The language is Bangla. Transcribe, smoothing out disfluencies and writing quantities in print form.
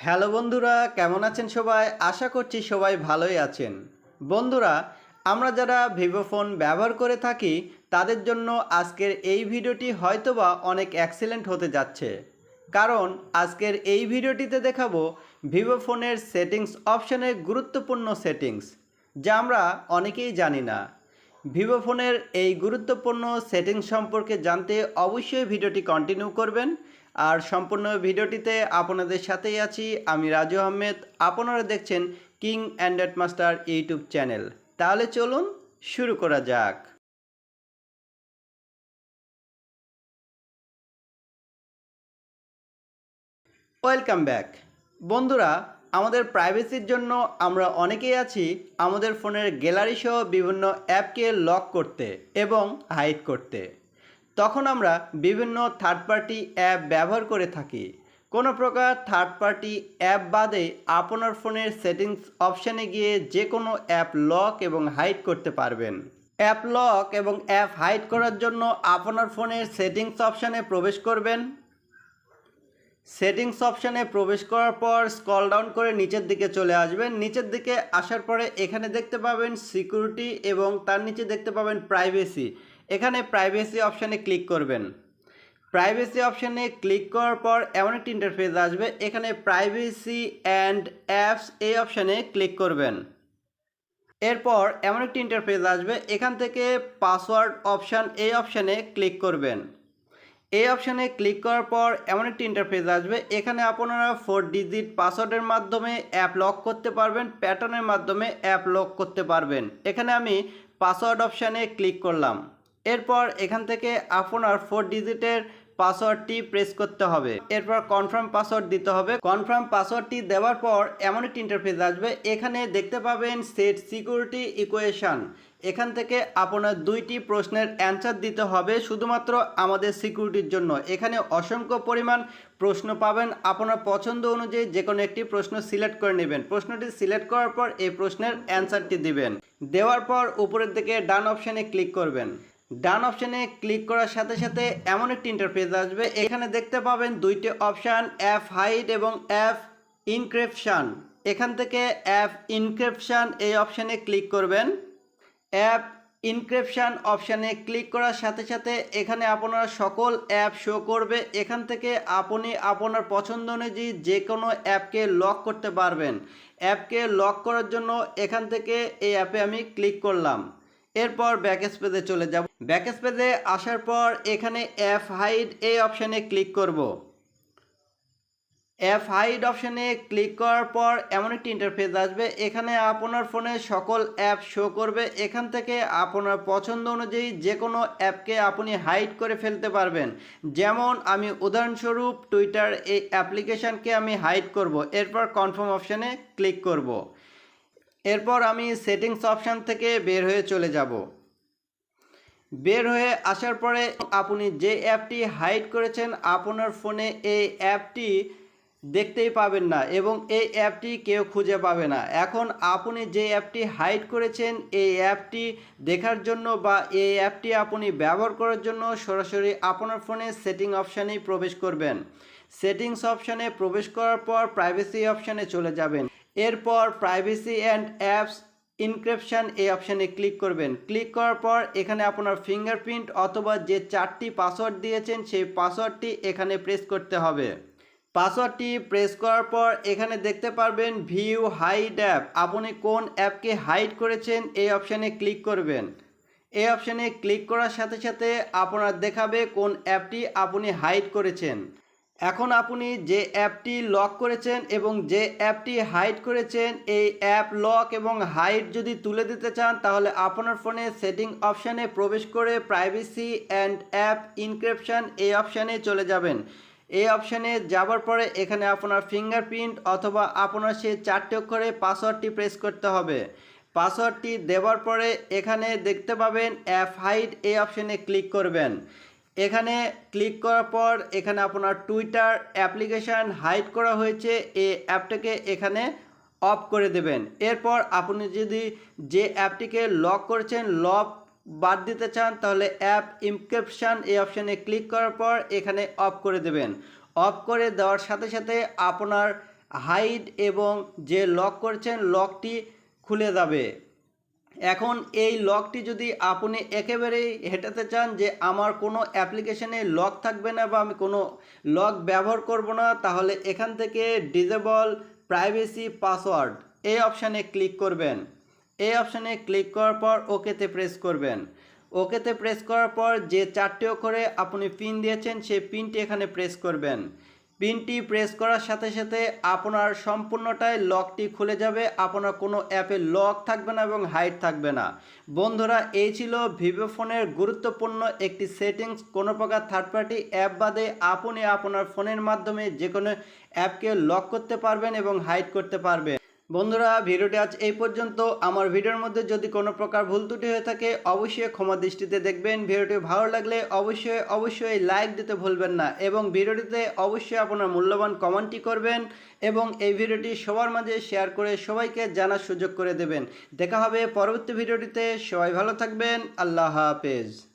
হ্যালো বন্ধুরা, কেমন আছেন সবাই? আশা করছি সবাই ভালোই আছেন। বন্ধুরা, আমরা যারা ভিভো ফোন ব্যবহার করে থাকি তাদের জন্য আজকের এই ভিডিওটি হয়তোবা অনেক এক্সিলেন্ট হতে যাচ্ছে। কারণ আজকের এই ভিডিওটিতে দেখাবো ভিভো ফোনের সেটিংস অপশানের গুরুত্বপূর্ণ সেটিংস, যা আমরা অনেকেই জানি না। ভিভো ফোনের এই গুরুত্বপূর্ণ সেটিংস সম্পর্কে জানতে অবশ্যই ভিডিওটি কন্টিনিউ করবেন। আর সম্পূর্ণ ভিডিওটিতে আপনাদের সাথেই আছি আমি রাজু আহমেদ। আপনারা দেখছেন king Android master YouTube channel. তাহলে চলুন শুরু করা যাক। Welcome back. বন্ধুরা, আমাদের প্রাইভেসির জন্য আমরা অনেকেই আছি আমাদের ফোনের গ্যালারি সহ বিভিন্ন অ্যাপকে লক করতে এবং হাইড করতে। তখন আমরা বিভিন্ন থার্ড পার্টি অ্যাপ ব্যবহার করে থাকি। কোনো প্রকার থার্ড পার্টি অ্যাপ বাদে আপনার ফোনের সেটিংস অপশানে গিয়ে যে কোনো অ্যাপ লক এবং হাইড করতে পারবেন। অ্যাপ লক এবং অ্যাপ হাইড করার জন্য আপনার ফোনের সেটিংস অপশানে প্রবেশ করবেন। সেটিংস অপশানে প্রবেশ করার পর স্ক্রল ডাউন করে নিচের দিকে চলে আসবেন। নিচের দিকে আসার পরে এখানে দেখতে পাবেন সিকিউরিটি এবং তার নিচে দেখতে পাবেন প্রাইভেসি। এখানে প্রাইভেসি অপশানে ক্লিক করবেন। প্রাইভেসি অপশানে ক্লিক করার পর এমন একটি ইন্টারফেস আসবে। এখানে প্রাইভেসি অ্যান্ড অ্যাপস এই অপশানে ক্লিক করবেন। এরপর এমন একটি ইন্টারফেস আসবে। এখান থেকে পাসওয়ার্ড অপশান এই অপশানে ক্লিক করবেন। এই অপশানে ক্লিক করার পর এমন একটি ইন্টারফেস আসবে। এখানে আপনারা 4 ডিজিট পাসওয়ার্ডের মাধ্যমে অ্যাপ লক করতে পারবেন, প্যাটার্নের মাধ্যমে অ্যাপ লক করতে পারবেন। এখানে আমি পাসওয়ার্ড অপশানে ক্লিক করলাম। এরপর এখান থেকে আপনার 4 ডিজিটের পাসওয়ার্ডটি প্রেস করতে হবে। এরপর কনফার্ম পাসওয়ার্ড দিতে হবে। কনফার্ম পাসওয়ার্ডটি দেওয়ার পর এমন একটি ইন্টারফেস আসবে। এখানে দেখতে পাবেন সেট সিকিউরিটি ইকুয়েশন। এখান থেকে আপনার 2টি প্রশ্নের অ্যান্সার দিতে হবে শুধুমাত্র আমাদের সিকিউরিটির জন্য। এখানে অসংখ্য পরিমাণ প্রশ্ন পাবেন। আপনার পছন্দ অনুযায়ী যে কোনো একটি প্রশ্ন সিলেক্ট করে নেবেন। প্রশ্নটি সিলেক্ট করার পর এই প্রশ্নের অ্যান্সারটি দিবেন। দেওয়ার পর উপরের দিকে ডান অপশানে ক্লিক করবেন। ডান অপশানে ক্লিক করার সাথে সাথে এমন একটি ইন্টারফেস আসবে। এখানে দেখতে পাবেন 2টি অপশান, অ্যাপ হাইড এবং অ্যাপ ইনক্রিপশন। এখান থেকে অ্যাপ ইনক্রিপশন এই অপশানে ক্লিক করবেন। অ্যাপ ইনক্রিপশন অপশানে ক্লিক করার সাথে সাথে এখানে আপনার সকল অ্যাপ শো করবে। এখান থেকে আপনি আপনার পছন্দ অনুযায়ী যে কোনো অ্যাপকে লক করতে পারবেন। অ্যাপকে লক করার জন্য এখান থেকে এই অ্যাপে আমি ক্লিক করলাম। এরপর ব্যাক স্পেজে চলে যাব। ব্যাক স্পেজে আসার পর এখানে অ্যাপ হাইড এই অপশানে ক্লিক করব। অ্যাপ হাইড অপশানে ক্লিক করার পর এমন একটি ইন্টারফেস আসবে। এখানে আপনার ফোনে সকল অ্যাপ শো করবে। এখান থেকে আপনার পছন্দ অনুযায়ী যে কোনো অ্যাপকে আপনি হাইড করে ফেলতে পারবেন। যেমন আমি উদাহরণস্বরূপ টুইটার এই অ্যাপ্লিকেশানকে আমি হাইড করব। এরপর কনফার্ম অপশানে ক্লিক করব। এরপর আমি সেটিংস অপশান থেকে বের হয়ে চলে যাব। বের হয়ে আসার পরে আপনি যে অ্যাপটি হাইড করেছেন আপনার ফোনে এই অ্যাপটি দেখতেই পাবেন না এবং এই অ্যাপটি কেউ খুঁজে পাবে না। এখন আপনি যে অ্যাপটি হাইড করেছেন এই অ্যাপটি দেখার জন্য বা এই অ্যাপটি আপনি ব্যবহার করার জন্য সরাসরি আপনার ফোনে সেটিং অপশানেই প্রবেশ করবেন। সেটিংস অপশানে প্রবেশ করার পর প্রাইভেসি অপশানে চলে যাবেন। এরপর প্রাইভেসি অ্যান্ড অ্যাপস ইনক্রিপশন এই অপশানে ক্লিক করবেন। ক্লিক করার পর এখানে আপনার ফিঙ্গারপ্রিন্ট অথবা যে 4টি পাসওয়ার্ড দিয়েছেন সেই পাসওয়ার্ডটি এখানে প্রেস করতে হবে। পাসওয়ার্ডটি প্রেস করার পর এখানে দেখতে পারবেন ভিউ হাইড অ্যাপ। আপনি কোন অ্যাপকে হাইড করেছেন এই অপশানে ক্লিক করবেন। এই অপশানে ক্লিক করার সাথে সাথে আপনার দেখাবে কোন অ্যাপটি আপনি হাইড করেছেন। এখন আপনি যে অ্যাপটি লক করেছেন এবং যে অ্যাপটি হাইড করেছেন এই অ্যাপ লক এবং হাইড যদি তুলে দিতে চান তাহলে আপনার ফোনে সেটিং অপশানে প্রবেশ করে প্রাইভেসি অ্যান্ড অ্যাপ ইনক্রিপশন এই অপশানে চলে যাবেন। এই অপশানে যাবার পরে এখানে আপনার ফিঙ্গারপ্রিন্ট অথবা আপনার সেই 4টি অক্ষরে পাসওয়ার্ডটি প্রেস করতে হবে। পাসওয়ার্ডটি দেওয়ার পরে এখানে দেখতে পাবেন অ্যাপ হাইড এই অপশানে ক্লিক করবেন। এখানে ক্লিক করার পর এখানে আপনার টুইটার অ্যাপ্লিকেশান হাইড করা হয়েছে এই অ্যাপটাকে এখানে অফ করে দেবেন। এরপর আপনি যদি যে অ্যাপটিকে লক করেছেন লক বাদ দিতে চান তাহলে অ্যাপ এনক্রিপশন এই অপশানে ক্লিক করার পর এখানে অফ করে দেবেন। অফ করে দেওয়ার সাথে সাথে আপনার হাইড এবং যে লক করছেন লকটি খুলে যাবে। এখন এই লকটি যদি আপনি একেবারেই হটাতে চান যে আমার কোনো অ্যাপ্লিকেশনে লক থাকবে না বা আমি কোনো লক ব্যবহার করব না, তাহলে এখান থেকে ডিসেবল প্রাইভেসি পাসওয়ার্ড এই অপশানে ক্লিক করবেন। এই অপশানে ক্লিক করার পর ওকেতে প্রেস করবেন। ওকেতে প্রেস করার পর যে 4টি অক্ষরে আপনি পিন দিয়েছেন সেই পিনটি এখানে প্রেস করবেন। পিনটি প্রেস করার সাথে সাথে আপনার সম্পূর্ণটাই লকটি খুলে যাবে, আপনার কোনো অ্যাপে লক থাকবে না এবং হাইড থাকবে না। বন্ধুরা, এই ছিল ভিভো ফোনের গুরুত্বপূর্ণ একটি সেটিংস। কোনো প্রকার থার্ড পার্টি অ্যাপ বাদে আপনি আপনার ফোনের মাধ্যমে যে কোনো অ্যাপকে লক করতে পারবেন এবং হাইড করতে পারবেন। বন্ধুরা, ভিডিওটি আজ এই পর্যন্ত। আমার ভিডিওর মধ্যে যদি কোনো প্রকার ভুল ত্রুটি হয়ে থাকে অবশ্যই ক্ষমা দৃষ্টিতে দেখবেন। ভিডিওটি ভালো লাগলে অবশ্যই লাইক দিতে ভুলবেন না এবং ভিডিওটিতে অবশ্যই আপনার মূল্যবান কমেন্টটি করবেন এবং এই ভিডিওটি সবার মাঝে শেয়ার করে সবাইকে জানার সুযোগ করে দেবেন। দেখা হবে পরবর্তী ভিডিওটিতে। সবাই ভালো থাকবেন। আল্লাহ হাফেজ।